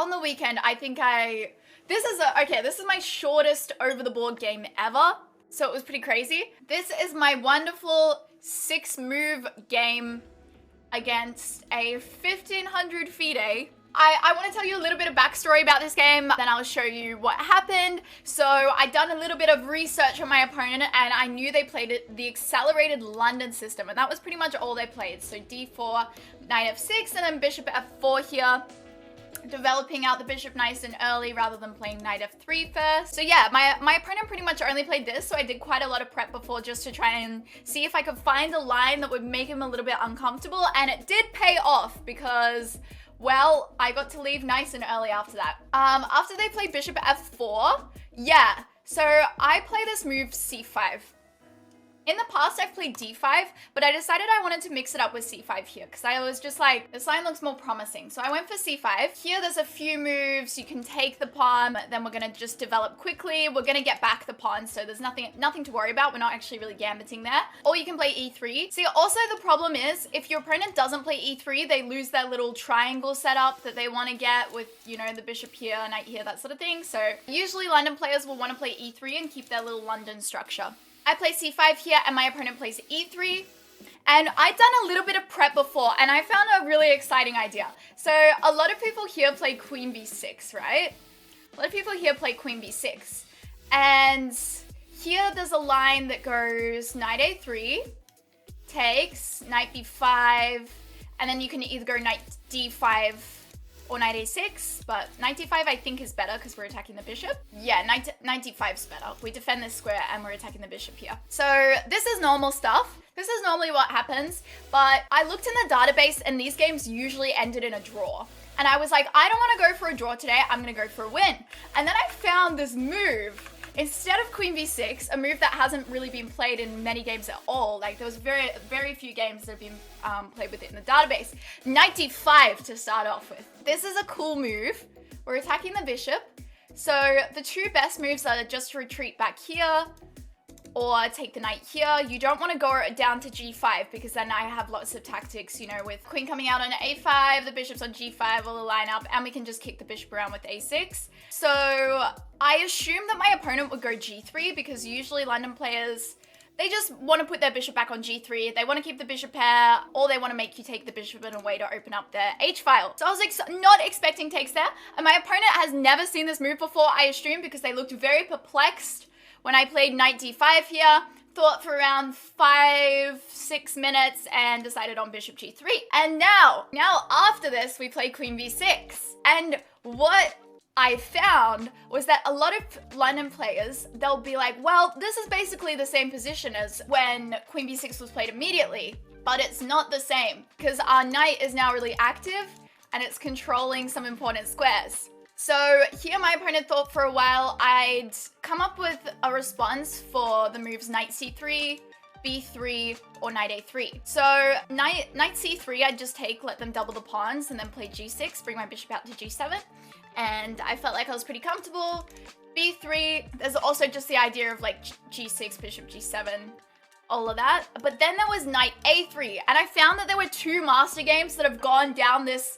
on the weekend, this is my shortest over the board game ever. So it was pretty crazy. This is my wonderful 6-move game against a 1500 FIDE. I want to tell you a little bit of backstory about this game, then I'll show you what happened. So I'd done a little bit of research on my opponent and I knew they played the accelerated London system, and that was pretty much all they played. So d4, knight f6, and then bishop f4 here, developing out the bishop nice and early rather than playing knight f3 first. So yeah, my opponent pretty much only played this, so I did quite a lot of prep before just to try and see if I could find a line that would make him a little bit uncomfortable, and it did pay off because, well, I got to leave nice and early after that. After they played bishop f4, yeah, so I play this move c5. In the past, I've played d5, but I decided I wanted to mix it up with c5 here because I was just like, this line looks more promising. So I went for c5. Here, there's a few moves. You can take the pawn, then we're going to just develop quickly. We're going to get back the pawn, so there's nothing to worry about. We're not actually really gambiting there. Or you can play e3. See, also the problem is, if your opponent doesn't play e3, they lose their little triangle setup that they want to get with, you know, the bishop here, knight here, that sort of thing. So usually London players will want to play e3 and keep their little London structure. I play c5 here and my opponent plays e3. And I'd done a little bit of prep before and I found a really exciting idea. So a lot of people here play queen b6, right? A lot of people here play queen b6. And here there's a line that goes knight a3, takes, knight b5, and then you can either go knight d5 or knight a6, but knight d5 I think is better because we're attacking the bishop. Yeah, knight d5 is better. We defend this square and we're attacking the bishop here. So this is normal stuff. This is normally what happens, but I looked in the database and these games usually ended in a draw. And I was like, I don't want to go for a draw today, I'm going to go for a win. And then I found this move. Instead of queen b6, a move that hasn't really been played in many games at all, like there was very, very few games that have been played with it in the database, knight d5 to start off with. This is a cool move. We're attacking the bishop. So the two best moves are just to retreat back here or take the knight here. You don't want to go down to g5 because then I have lots of tactics, you know, with queen coming out on a5, the bishop's on g5, all the line up, and we can just kick the bishop around with a6. So I assumed that my opponent would go g3 because usually London players, they just want to put their bishop back on g3. They want to keep the bishop pair, or they want to make you take the bishop in a way to open up their h-file. So I was not expecting takes there, and my opponent has never seen this move before, I assume, because they looked very perplexed when I played knight d5 here, thought for around 5-6 minutes and decided on bishop g3. And now after this, we play queen b6. And what I found was that a lot of London players, they'll be like, well, this is basically the same position as when queen b6 was played immediately, but it's not the same because our knight is now really active and it's controlling some important squares. So here my opponent thought for a while I'd come up with a response for the moves knight c3, b3, or knight a3. So knight c3, I'd just take, let them double the pawns, and then play g6, bring my bishop out to g7. And I felt like I was pretty comfortable. b3, there's also just the idea of like g6, bishop g7, all of that. But then there was knight a3, and I found that there were two master games that have gone down this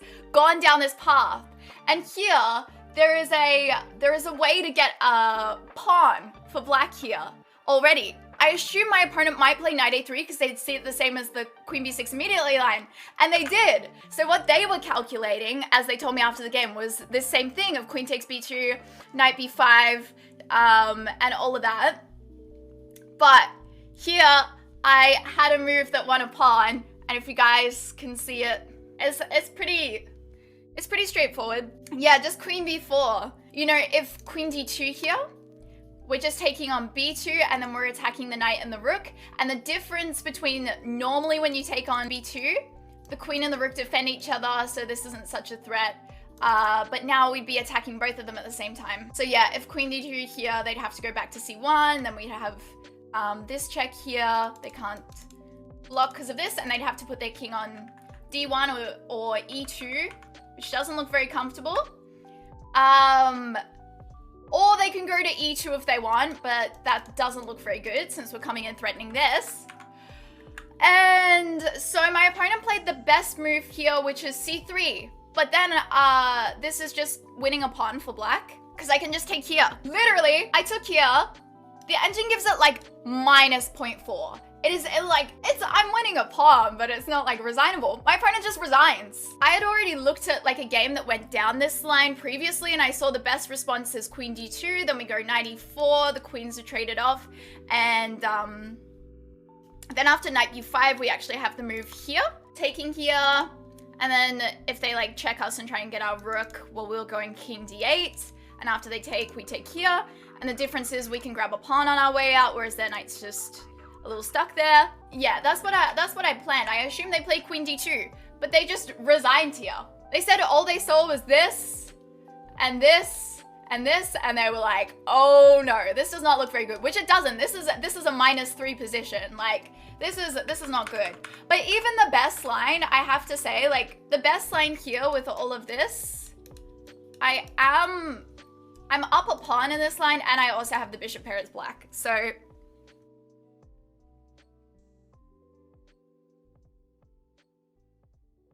path. And here, there is a way to get a pawn for black here already. I assume my opponent might play knight a3 because they'd see it the same as the queen b6 immediately line, and they did. So what they were calculating, as they told me after the game, was this same thing of queen takes b2, knight b5, and all of that. But here, I had a move that won a pawn, and if you guys can see it, it's pretty straightforward. Yeah, just queen b4. You know, if queen d2 here, we're just taking on b2 and then we're attacking the knight and the rook. And the difference between normally when you take on b2, the queen and the rook defend each other, so this isn't such a threat. But now we'd be attacking both of them at the same time. So yeah, if queen d2 here, they'd have to go back to c1, then we'd have this check here. They can't block because of this, and they'd have to put their king on d1 or e2, which doesn't look very comfortable. Or they can go to e2 if they want, but that doesn't look very good since we're coming in threatening this. And so my opponent played the best move here, which is c3. But then this is just winning a pawn for black because I can just take here. Literally, I took here. The engine gives it like minus 0.4. I'm winning a pawn, but it's not like resignable. My opponent just resigns. I had already looked at like a game that went down this line previously, and I saw the best response is queen d2, then we go knight e4, the queens are traded off, and then after knight u5, we actually have the move here, taking here, and then if they like check us and try and get our rook, well, we'll go in king d8, and after they take, we take here, and the difference is we can grab a pawn on our way out, whereas their knight's just a little stuck there. Yeah, that's what I planned. I assumed they played queen d2, but they just resigned here. They said all they saw was this, and this, and this, and they were like, oh no, this does not look very good, which it doesn't. This is a -3 position. Like, this is not good. But even the best line, I have to say, like, the best line here with all of this, I'm up a pawn in this line, and I also have the bishop pair as black. So